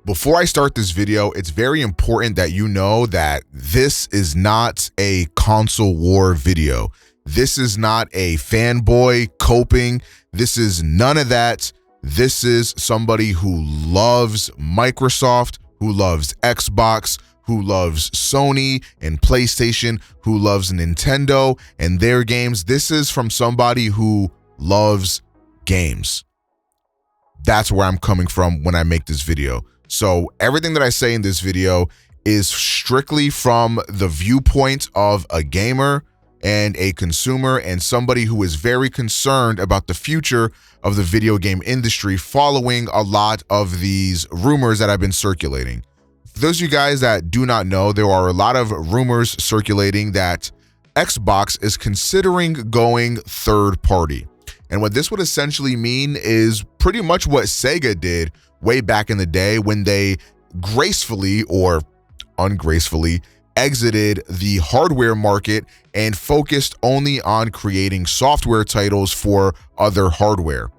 Before I start this video, it's very important that you know that this is not a console war video. This is not a fanboy coping. This is none of that. This is somebody who loves Microsoft, who loves Xbox, who loves Sony and PlayStation, who loves Nintendo and their games. This is from somebody who loves games. That's where I'm coming from when I make this video. So everything that I say in this video is strictly from the viewpoint of a gamer and a consumer and somebody who is very concerned about the future of the video game industry following a lot of these rumors that have been circulating. For those of you guys that do not know, there are a lot of rumors circulating that Xbox is considering going third party. And what this would essentially mean is pretty much what Sega did way back in the day when they gracefully or ungracefully exited the hardware market and focused only on creating software titles for other hardware.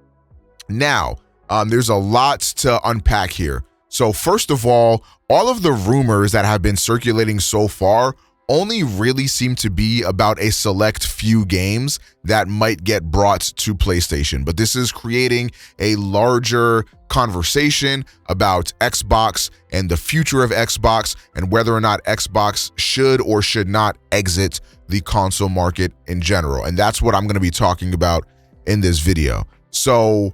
Now, there's a lot to unpack here. So first of all of the rumors that have been circulating so far only really seem to be about a select few games that might get brought to PlayStation. But this is creating a larger conversation about Xbox and the future of Xbox and whether or not Xbox should or should not exit the console market in general. And that's what I'm going to be talking about in this video. So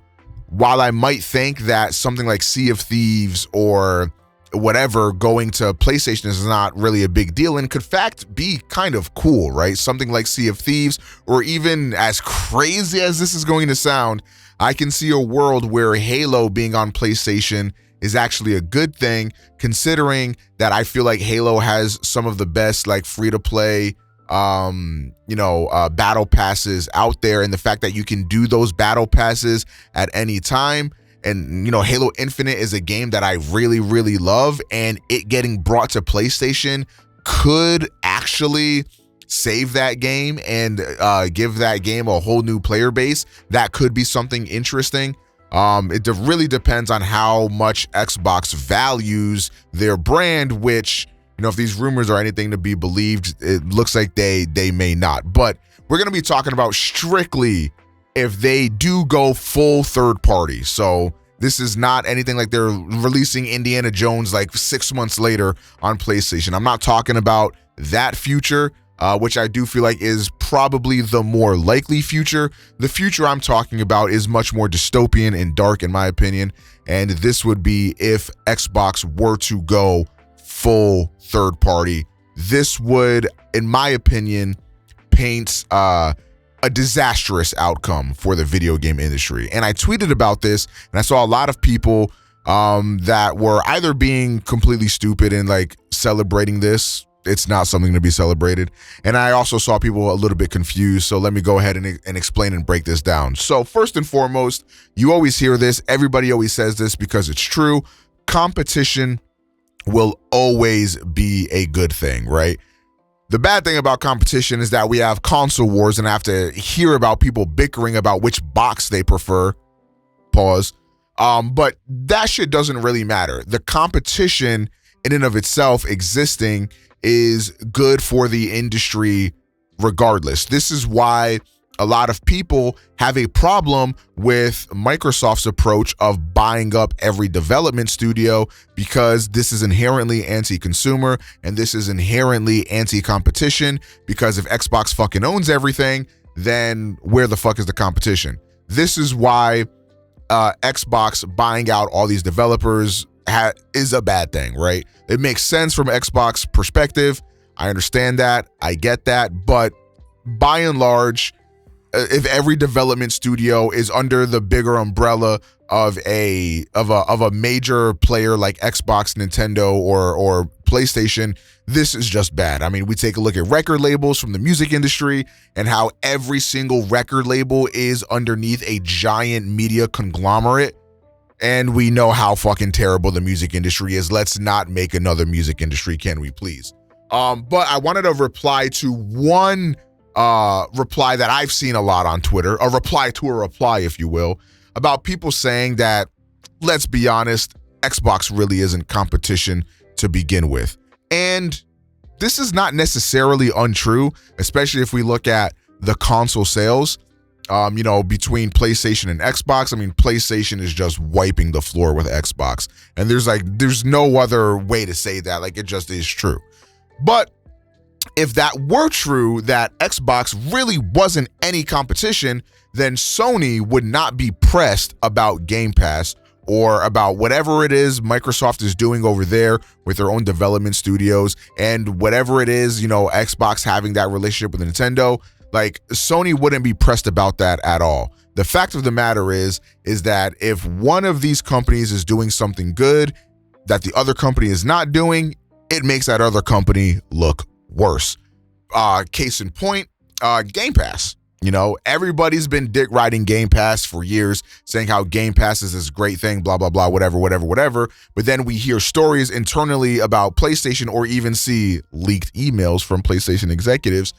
while I might think that something like Sea of Thieves or whatever going to PlayStation is not really a big deal and could in fact be kind of cool, right? Something like Sea of Thieves, or even as crazy as this is going to sound, I can see a world where Halo being on PlayStation is actually a good thing, considering that I feel like Halo has some of the best like free-to-play battle passes out there, and the fact that you can do those battle passes at any time. And, Halo Infinite is a game that I really, really love, and it getting brought to PlayStation could actually save that game and give that game a whole new player base. That could be something interesting. It really depends on how much Xbox values their brand, which, if these rumors are anything to be believed, it looks like they may not. But we're going to be talking about strictly if they do go full third party. So this is not anything like they're releasing Indiana Jones like 6 months later on PlayStation. I'm not talking about that future, which I do feel like is probably the more likely future. The future I'm talking about is much more dystopian and dark, in my opinion. And this would be if Xbox were to go full third party. This would, in my opinion, paint a disastrous outcome for the video game industry. And I tweeted about this, and I saw a lot of people that were either being completely stupid and like celebrating this. It's not something to be celebrated. And I also saw people a little bit confused. So let me go ahead and explain and break this down. So first and foremost, you always hear this. Everybody always says this because it's true. Competition will always be a good thing, right? The bad thing about competition is that we have console wars and I have to hear about people bickering about which box they prefer. Pause. But that shit doesn't really matter. The competition in and of itself existing is good for the industry regardless. This is why a lot of people have a problem with Microsoft's approach of buying up every development studio, because this is inherently anti-consumer and this is inherently anti-competition, because if Xbox fucking owns everything, then where the fuck is the competition? This is why Xbox buying out all these developers is a bad thing, right? It makes sense from Xbox perspective. I understand that. I get that. But by and large, if every development studio is under the bigger umbrella of a major player like Xbox, Nintendo, or PlayStation, this is just bad. I mean, we take a look at record labels from the music industry and how every single record label is underneath a giant media conglomerate. And we know how fucking terrible the music industry is. Let's not make another music industry, can we please? But I wanted to reply to one reply that I've seen a lot on Twitter, a reply to a reply, if you will, about people saying that, let's be honest, Xbox really isn't competition to begin with. And this is not necessarily untrue, especially if we look at the console sales, between PlayStation and Xbox. I mean, PlayStation is just wiping the floor with Xbox. And there's no other way to say that. Like, it just is true. But if that were true, that Xbox really wasn't any competition, then Sony would not be pressed about Game Pass or about whatever it is Microsoft is doing over there with their own development studios and whatever it is, Xbox having that relationship with Nintendo. Like, Sony wouldn't be pressed about that at all. The fact of the matter is that if one of these companies is doing something good that the other company is not doing, it makes that other company look worse. Case in point, Game Pass. Everybody's been dick riding Game Pass for years, saying how Game Pass is this great thing, blah, blah, blah, whatever. But then we hear stories internally about PlayStation or even see leaked emails from PlayStation executives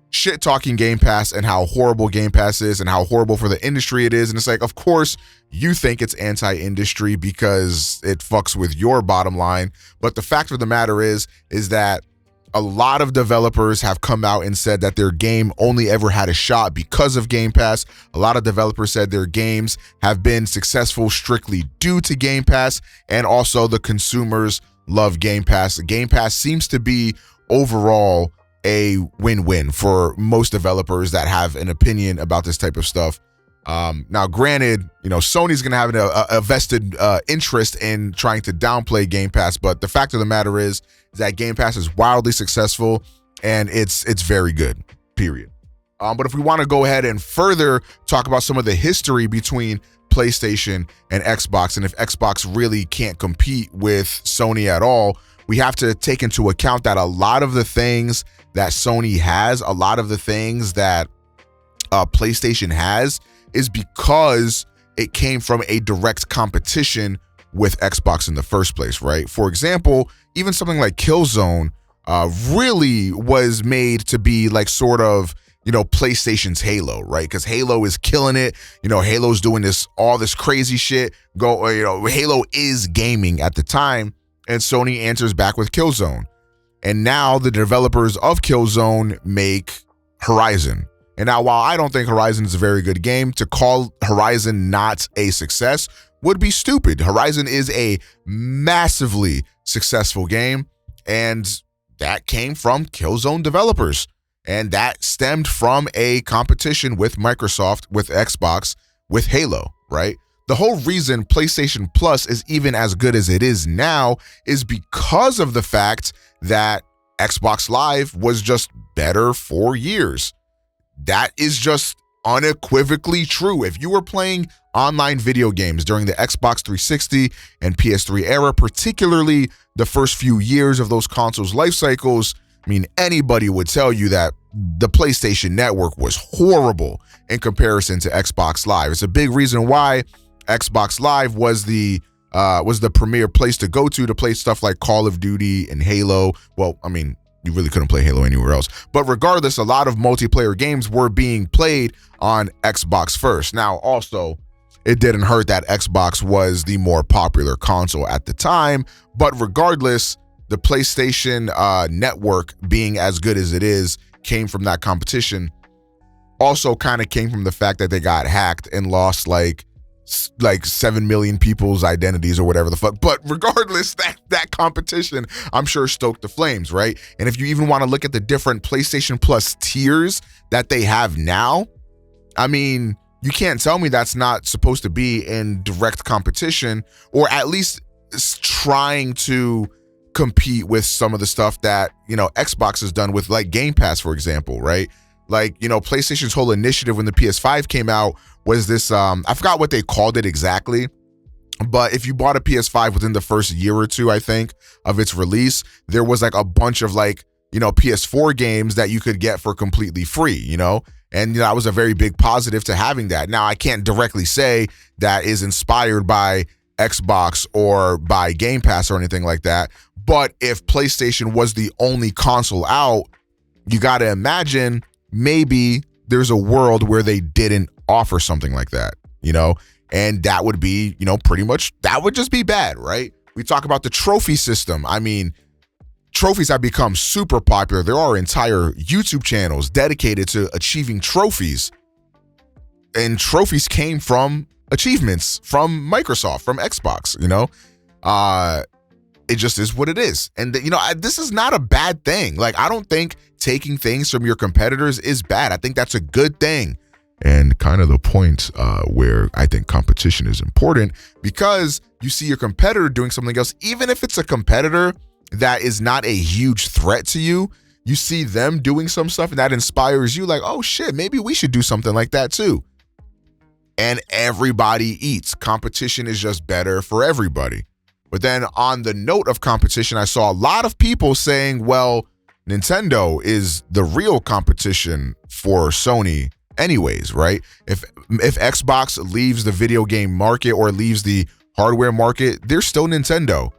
shit talking Game Pass and how horrible Game Pass is and how horrible for the industry it is. And it's like, of course, you think it's anti-industry because it fucks with your bottom line. But the fact of the matter is that a lot of developers have come out and said that their game only ever had a shot because of Game Pass. A lot of developers said their games have been successful strictly due to Game Pass, and also the consumers love Game Pass. Game Pass seems to be overall a win-win for most developers that have an opinion about this type of stuff. Now, granted, Sony's going to have a vested interest in trying to downplay Game Pass, but the fact of the matter is that Game Pass is wildly successful and it's very good, period. But if we want to go ahead and further talk about some of the history between PlayStation and Xbox, and if Xbox really can't compete with Sony at all, we have to take into account that a lot of the things that Sony has, a lot of the things that PlayStation has, is because it came from a direct competition with Xbox in the first place, right? For example, even something like Killzone really was made to be like sort of, PlayStation's Halo, right? Because Halo is killing it. Halo's doing all this crazy shit. Halo is gaming at the time, and Sony answers back with Killzone. And now the developers of Killzone make Horizon. And now, while I don't think Horizon is a very good game, to call Horizon not a success would be stupid. Horizon is a massively successful game, and that came from Killzone developers. And that stemmed from a competition with Microsoft, with Xbox, with Halo, right? The whole reason PlayStation Plus is even as good as it is now is because of the fact that Xbox Live was just better for years. That is just unequivocally true. If you were playing online video games during the Xbox 360 and PS3 era, particularly the first few years of those consoles' life cycles, I mean, anybody would tell you that the PlayStation Network was horrible in comparison to Xbox Live. It's a big reason why Xbox Live was the premier place to go to play stuff like Call of Duty and Halo. Well, I mean, you really couldn't play Halo anywhere else. But regardless, a lot of multiplayer games were being played on Xbox first. Now, also, it didn't hurt that Xbox was the more popular console at the time. But regardless, the PlayStation network being as good as it is came from that competition. Also kind of came from the fact that they got hacked and lost like 7 million people's identities or whatever the fuck. But regardless, that competition, I'm sure, stoked the flames, right? And if you even want to look at the different PlayStation Plus tiers that they have now, I mean, you can't tell me that's not supposed to be in direct competition, or at least trying to compete with some of the stuff that, Xbox has done with like Game Pass, for example, right? Like, PlayStation's whole initiative when the PS5 came out was this, I forgot what they called it exactly, but if you bought a PS5 within the first year or two, I think, of its release, there was like a bunch of like, PS4 games that you could get for completely free, and that was a very big positive to having that. Now, I can't directly say that is inspired by Xbox or by Game Pass or anything like that, but if PlayStation was the only console out, you got to imagine maybe there's a world where they didn't offer something like that, and that would be, pretty much, that would just be bad, right? We talk about the trophy system. I mean, trophies have become super popular. There are entire YouTube channels dedicated to achieving trophies. And trophies came from achievements from Microsoft, from Xbox, you know? It just is what it is. And, you know, this is not a bad thing. Like, I don't think taking things from your competitors is bad. I think that's a good thing. And kind of the point where I think competition is important, because you see your competitor doing something else, even if it's a competitor that is not a huge threat to you, you see them doing some stuff and that inspires you like, oh shit, maybe we should do something like that too. And everybody eats. Competition is just better for everybody. But then on the note of competition, I saw a lot of people saying, well, Nintendo is the real competition for Sony anyways, right? If Xbox leaves the video game market or leaves the hardware market, they're still Nintendo.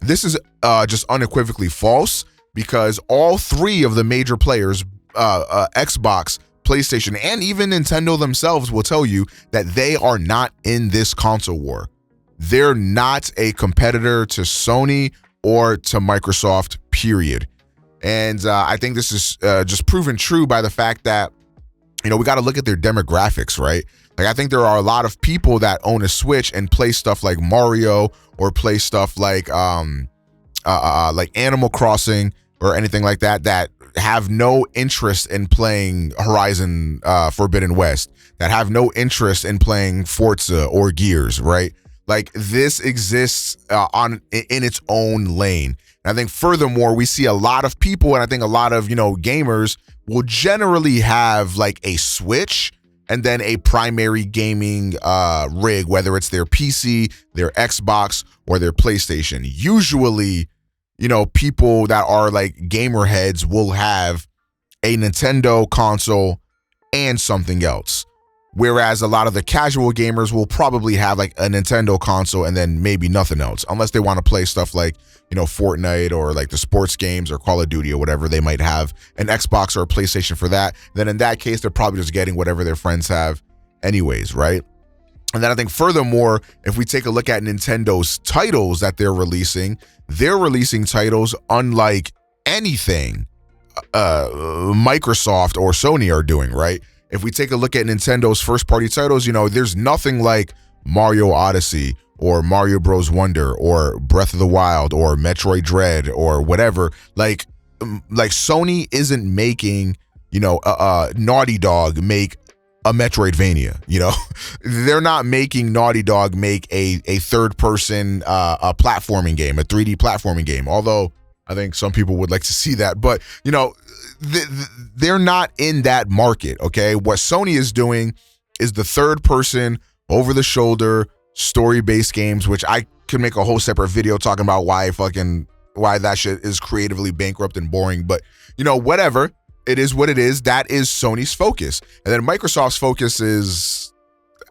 This is just unequivocally false, because all three of the major players, Xbox, PlayStation, and even Nintendo themselves will tell you that they are not in this console war. They're not a competitor to Sony or to Microsoft, period. And I think this is just proven true by the fact that, you know, we got to look at their demographics, right? Like, I think there are a lot of people that own a Switch and play stuff like Mario or play stuff like Animal Crossing or anything like that, that have no interest in playing Horizon Forbidden West, that have no interest in playing Forza or Gears, right? Like, this exists in its own lane. And I think furthermore, we see a lot of people, and I think a lot of, you know, gamers will generally have like a Switch and then a primary gaming rig, whether it's their PC, their Xbox, or their PlayStation. Usually, you know, people that are like gamer heads will have a Nintendo console and something else. Whereas a lot of the casual gamers will probably have like a Nintendo console and then maybe nothing else, unless they want to play stuff like, you know, Fortnite or like the sports games or Call of Duty or whatever. They might have an Xbox or a PlayStation for that. Then in that case, they're probably just getting whatever their friends have anyways, right? And then I think furthermore, if we take a look at Nintendo's titles that they're releasing titles unlike anything Microsoft or Sony are doing, right? If we take a look at Nintendo's first-party titles, you know, there's nothing like Mario Odyssey or Mario Bros. Wonder or Breath of the Wild or Metroid Dread or whatever. Like Sony isn't making, you know, Naughty Dog make a Metroidvania, you know? They're not making Naughty Dog make a third-person a platforming game, a 3D platforming game, although I think some people would like to see that. But, you know, they're not in that market, okay? What Sony is doing is the third-person, over-the-shoulder, story-based games, which I could make a whole separate video talking about why that shit is creatively bankrupt and boring. But, you know, whatever. It is what it is. That is Sony's focus. And then Microsoft's focus is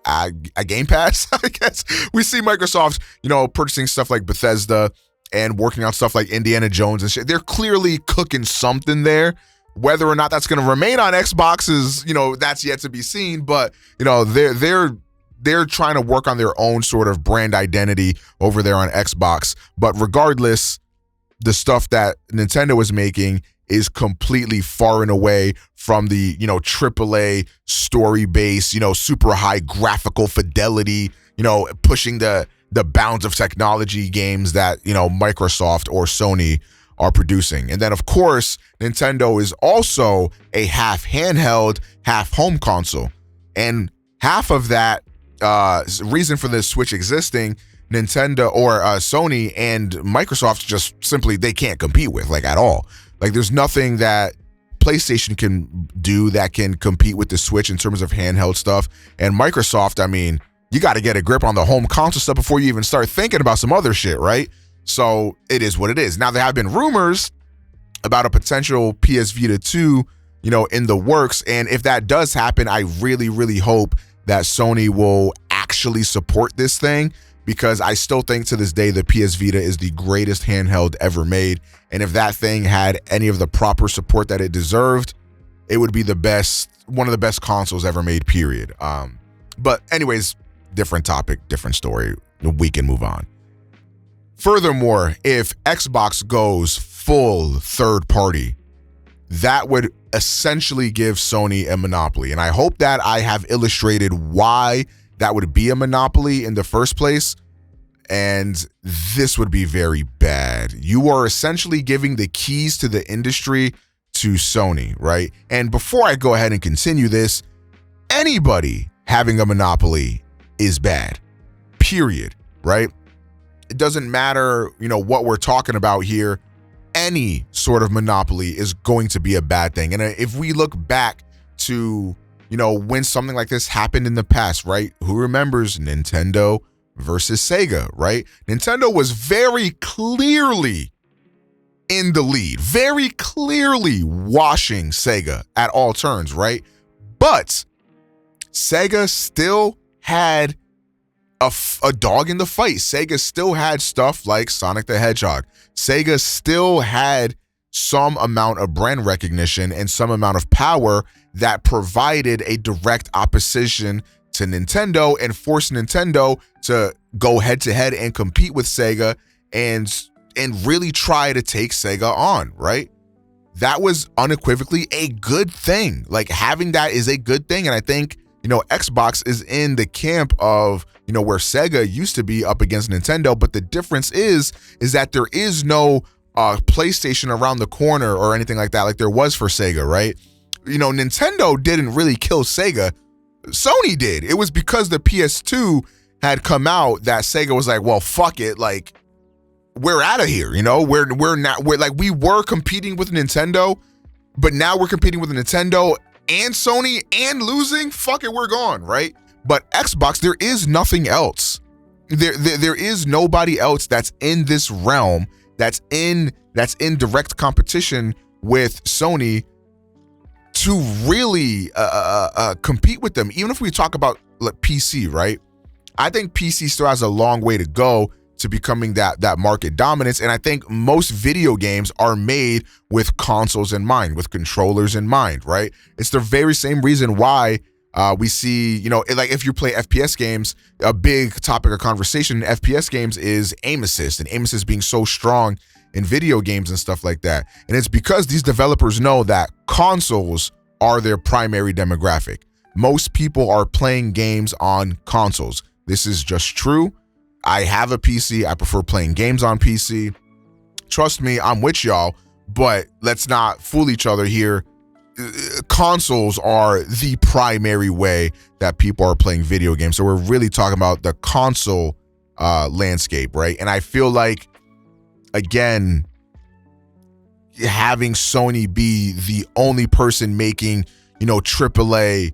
a Game Pass, I guess. We see Microsoft, you know, purchasing stuff like Bethesda and working on stuff like Indiana Jones and shit. They're clearly cooking something there. Whether or not that's going to remain on Xbox is, you know, that's yet to be seen. But, you know, they're trying to work on their own sort of brand identity over there on Xbox. But regardless, the stuff that Nintendo is making is completely far and away from the, you know, AAA story-based, you know, super high graphical fidelity, you know, pushing the bounds of technology games that, you know, Microsoft or Sony are producing. And then, of course, Nintendo is also a half handheld, half home console. And half of that reason for the Switch existing, Nintendo or Sony and Microsoft just simply, they can't compete with, like, at all. Like, there's nothing that PlayStation can do that can compete with the Switch in terms of handheld stuff. And Microsoft, I mean, you got to get a grip on the home console stuff before you even start thinking about some other shit, right? So it is what it is. Now, there have been rumors about a potential PS Vita 2, you know, in the works. And if that does happen, I really, really hope that Sony will actually support this thing, because I still think to this day the PS Vita is the greatest handheld ever made. And if that thing had any of the proper support that it deserved, it would be the best, one of the best consoles ever made, period. But anyways, different topic, different story. We can move on. Furthermore, if Xbox goes full third party, that would essentially give Sony a monopoly. And I hope that I have illustrated why that would be a monopoly in the first place. And this would be very bad. You are essentially giving the keys to the industry to Sony, right? And before I go ahead and continue this, anybody having a monopoly is bad, period, right? It doesn't matter, what we're talking about here. Any sort of monopoly is going to be a bad thing. And if we look back to, when something like this happened in the past, right? Who remembers Nintendo versus Sega, right? Nintendo was very clearly in the lead, very clearly washing Sega at all turns, right? But Sega still had a dog in the fight. Sega still had stuff like Sonic the Hedgehog. Sega still had some amount of brand recognition and some amount of power that provided a direct opposition to Nintendo and forced Nintendo to go head to head and compete with Sega and really try to take Sega on, right? That was unequivocally a good thing. Like, having that is a good thing. And I think, Xbox is in the camp of, where Sega used to be up against Nintendo. But the difference is that there is no PlayStation around the corner or anything like that, like there was for Sega, right? Nintendo didn't really kill Sega. Sony did. It was because the PS2 had come out that Sega was like, well, fuck it. Like, we're out of here. We were competing with Nintendo, but now we're competing with Nintendo and Sony and losing. Fuck it, we're gone, right? But Xbox, there is nothing else. There is nobody else that's in this realm that's in direct competition with Sony to really compete with them. Even if we talk about PC, right? I think PC still has a long way to go to becoming that market dominance. And I think most video games are made with consoles in mind, with controllers in mind, right? It's the very same reason why we see, like if you play FPS games, a big topic of conversation in FPS games is aim assist, and aim assist being so strong in video games and stuff like that. And it's because these developers know that consoles are their primary demographic. Most people are playing games on consoles. This is just true. I have a PC. I prefer playing games on PC. Trust me, I'm with y'all, but let's not fool each other here. Consoles are the primary way that people are playing video games. So we're really talking about the console landscape, right? And I feel like, again, having Sony be the only person making, AAA,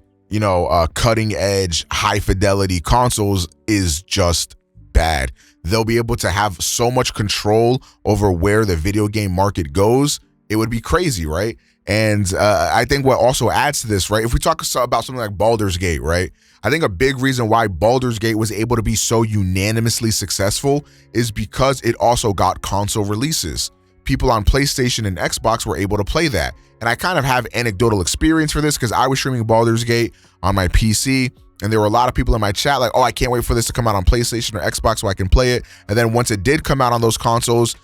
cutting edge, high fidelity consoles is just bad. They'll be able to have so much control over where the video game market goes. It would be crazy, right? And I think what also adds to this, right? If we talk about something like Baldur's Gate, right? I think a big reason why Baldur's Gate was able to be so unanimously successful is because it also got console releases. People on PlayStation and Xbox were able to play that. And I kind of have anecdotal experience for this because I was streaming Baldur's Gate on my PC. And there were a lot of people in my chat like, oh, I can't wait for this to come out on PlayStation or Xbox so I can play it. And then once it did come out on those consoles,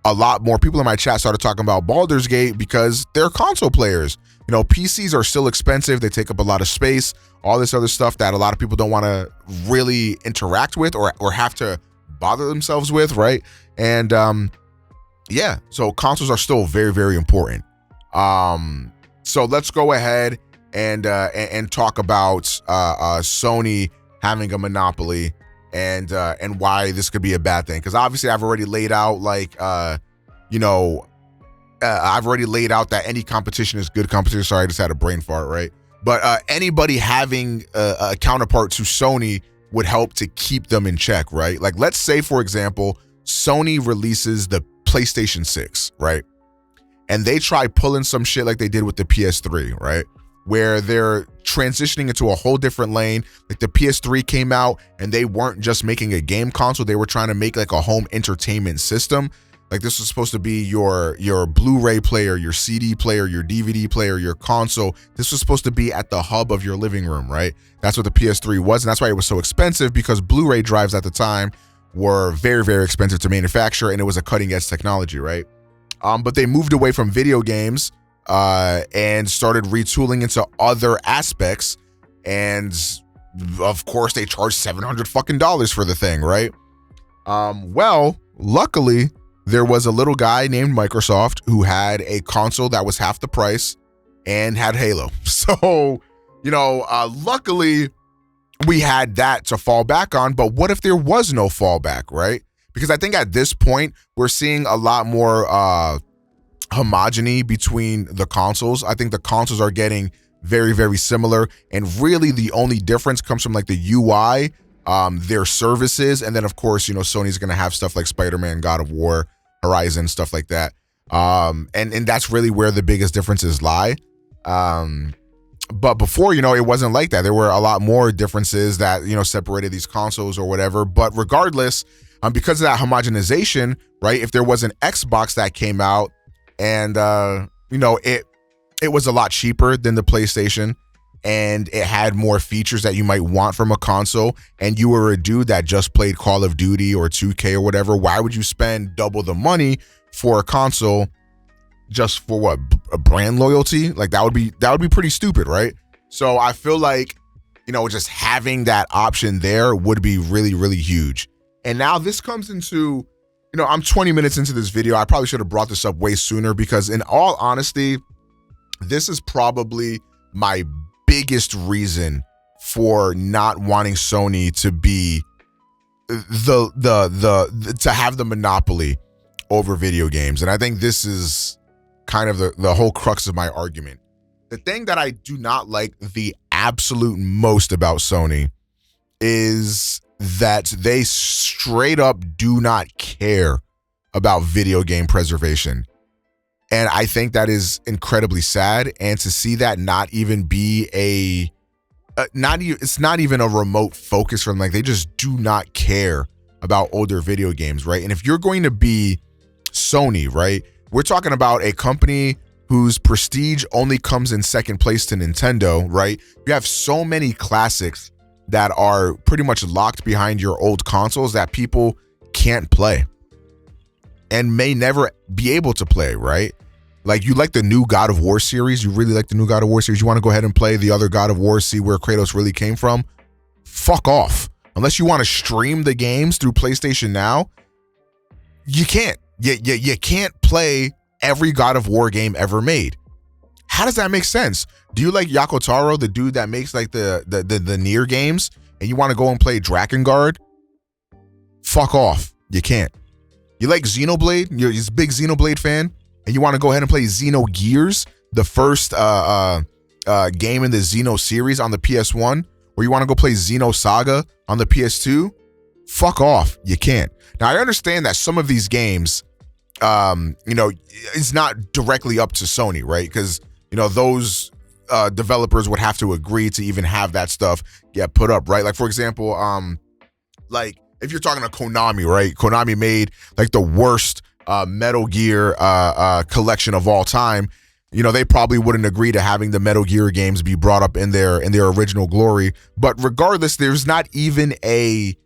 a lot more people in my chat started talking about Baldur's Gate because they're console players. PCs are still expensive. They take up a lot of space, all this other stuff that a lot of people don't want to really interact with or have to bother themselves with, right? And yeah, so consoles are still very, very important. So let's go ahead and talk about Sony having a monopoly and why this could be a bad thing. Because obviously I've already laid out I've already laid out that any competition is good competition. Sorry, I just had a brain fart, right? But anybody having a counterpart to Sony would help to keep them in check, right? Like, let's say, for example, Sony releases the PlayStation 6, right? And they try pulling some shit like they did with the PS3, right? Where they're transitioning into a whole different lane. Like the PS3 came out and they weren't just making a game console. They were trying to make like a home entertainment system. Like this was supposed to be your Blu-ray player, your CD player, your DVD player, your console. This was supposed to be at the hub of your living room, right? That's what the PS3 was. And that's why it was so expensive, because Blu-ray drives at the time were very, very expensive to manufacture, and it was a cutting edge technology, right? But they moved away from video games and started retooling into other aspects. And of course, they charged $700 for the thing, right? Well, luckily, there was a little guy named Microsoft who had a console that was half the price and had Halo. So, luckily, we had that to fall back on. But what if there was no fallback, right? Because I think at this point, we're seeing a lot more homogeny between the consoles. I think the consoles are getting very, very similar. And really the only difference comes from like the UI, their services. And then of course, Sony's going to have stuff like Spider-Man, God of War, Horizon, stuff like that. And that's really where the biggest differences lie. But before, it wasn't like that. There were a lot more differences that, separated these consoles or whatever. But regardless, because of that homogenization, right? If there was an Xbox that came out and, it was a lot cheaper than the PlayStation and it had more features that you might want from a console, and you were a dude that just played Call of Duty or 2K or whatever, why would you spend double the money for a console just for what, a brand loyalty? Like that would be pretty stupid, right? So I feel like, just having that option there would be really, really huge. And now this comes into, I'm 20 minutes into this video. I probably should have brought this up way sooner because in all honesty, this is probably my biggest reason for not wanting Sony to be to have the monopoly over video games. And I think this is kind of the whole crux of my argument. The thing that I do not like the absolute most about Sony is that they straight up do not care about video game preservation. And I think that is incredibly sad. And to see that not even be it's not even a remote focus from, like, they just do not care about older video games, right? And if you're going to be Sony, right, we're talking about a company whose prestige only comes in second place to Nintendo, right? You have so many classics that are pretty much locked behind your old consoles that people can't play and may never be able to play, right? Like, you like the new God of War series. You really like the new God of War series. You want to go ahead and play the other God of War, see where Kratos really came from. Fuck off. Unless you want to stream the games through PlayStation Now, you can't. You can't play every God of War game ever made. How does that make sense? Do you like Yoko Taro, the dude that makes like the Nier games, and you want to go and play Drakengard? Fuck off. You can't. You like Xenoblade? You're a big Xenoblade fan? And you want to go ahead and play Xenogears, the first game in the Xeno series on the PS1, or you want to go play Xenosaga on the PS2? Fuck off. You can't. Now, I understand that some of these games, it's not directly up to Sony, right? Because, those developers would have to agree to even have that stuff get put up, right? Like, for example, like if you're talking to Konami, right? Konami made like the worst Metal Gear collection of all time. They probably wouldn't agree to having the Metal Gear games be brought up in their original glory. But regardless, there's not even a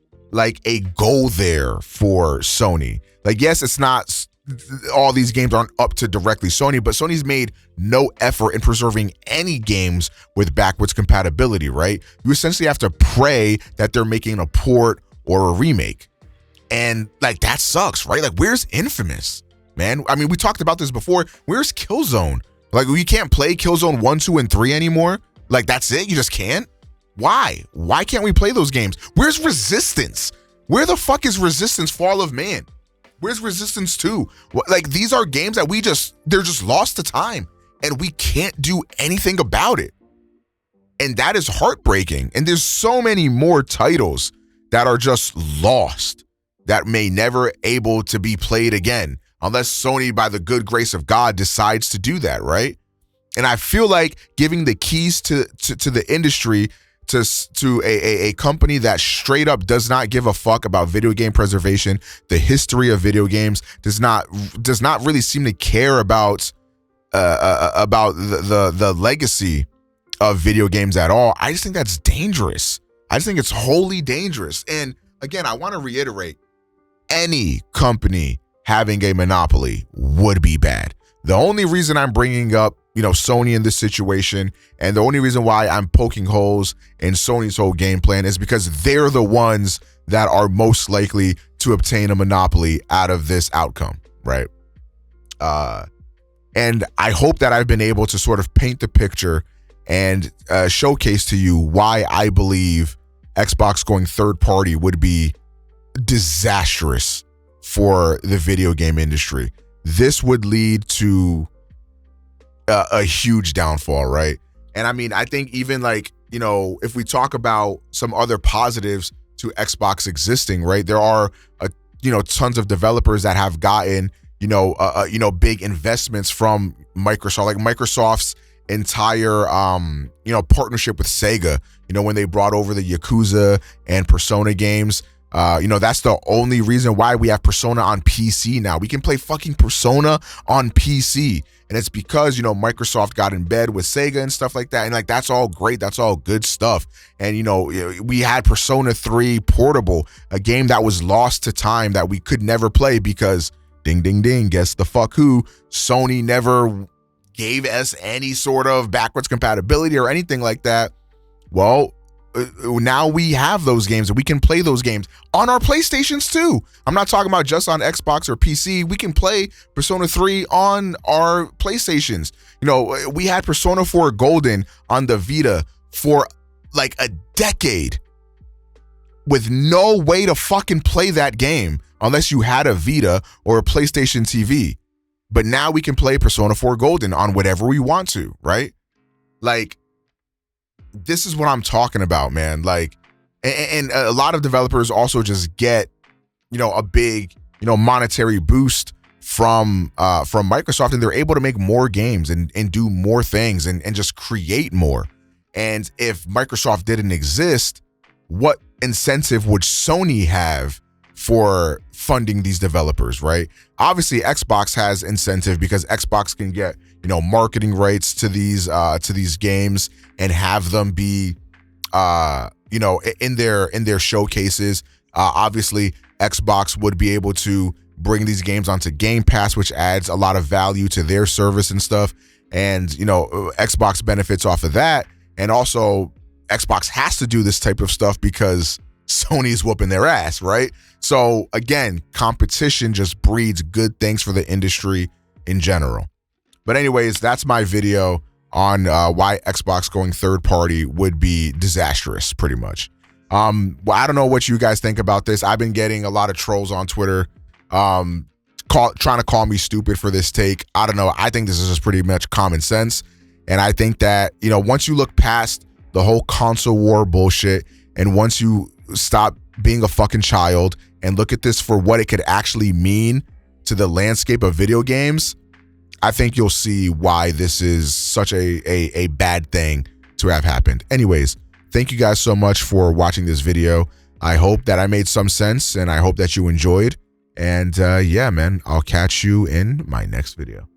goal there for Sony. Like, yes, it's not, all these games aren't up to directly Sony, but Sony's made no effort in preserving any games with backwards compatibility, right? You essentially have to pray that they're making a port or a remake. And like, that sucks, right? Like, where's Infamous, man? I mean, we talked about this before. Where's Killzone? Like, you can't play Killzone 1, 2, and 3 anymore? Like, that's it? You just can't? Why? Why can't we play those games? Where's Resistance? Where the fuck is Resistance Fall of Man? Where's Resistance 2? Like, these are games that they're just lost to time, and we can't do anything about it. And that is heartbreaking. And there's so many more titles that are just lost, that may never able to be played again, unless Sony, by the good grace of God, decides to do that, right? And I feel like giving the keys to the industry to a company that straight up does not give a fuck about video game preservation, the history of video games, does not really seem to care about the legacy of video games at all. I just think that's dangerous. I just think it's wholly dangerous. And again, I want to reiterate, any company having a monopoly would be bad. The only reason I'm bringing up, Sony in this situation, and the only reason why I'm poking holes in Sony's whole game plan is because they're the ones that are most likely to obtain a monopoly out of this outcome, right? And I hope that I've been able to sort of paint the picture and showcase to you why I believe Xbox going third party would be disastrous for the video game industry. This would lead to a huge downfall, right? And I mean, I think even if we talk about some other positives to Xbox existing, right? There are, tons of developers that have gotten, big investments from Microsoft, like Microsoft's entire, partnership with Sega, when they brought over the Yakuza and Persona games. That's the only reason why we have Persona on PC now. We can play fucking Persona on PC. And it's because, Microsoft got in bed with Sega and stuff like that. And that's all great. That's all good stuff. And, we had Persona 3 Portable, a game that was lost to time that we could never play because ding, ding, ding, guess the fuck who? Sony never gave us any sort of backwards compatibility or anything like that. Well, now we have those games and we can play those games on our PlayStations too. I'm not talking about just on Xbox or PC. We can play Persona 3 on our PlayStations. We had Persona 4 Golden on the Vita for like a decade with no way to fucking play that game unless you had a Vita or a PlayStation TV. But now we can play Persona 4 Golden on whatever we want to, right? This is what I'm talking about, man. And a lot of developers also just get, a big, monetary boost from Microsoft, and they're able to make more games and do more things and just create more. And if Microsoft didn't exist, what incentive would Sony have for funding these developers, right? Obviously, Xbox has incentive because Xbox can get, marketing rights to these games and have them be, in their showcases. Obviously, Xbox would be able to bring these games onto Game Pass, which adds a lot of value to their service and stuff. And, Xbox benefits off of that. And also, Xbox has to do this type of stuff because Sony's whooping their ass, right? So again, competition just breeds good things for the industry in general. But anyways, that's my video on why Xbox going third party would be disastrous, pretty much. Well, I don't know what you guys think about this. I've been getting a lot of trolls on Twitter trying to call me stupid for this take. I don't know. I think this is just pretty much common sense. And I think that, once you look past the whole console war bullshit and once you stop being a fucking child and look at this for what it could actually mean to the landscape of video games, I think you'll see why this is such a bad thing to have happened. Anyways, thank you guys so much for watching this video. I hope that I made some sense and I hope that you enjoyed. And yeah, man, I'll catch you in my next video.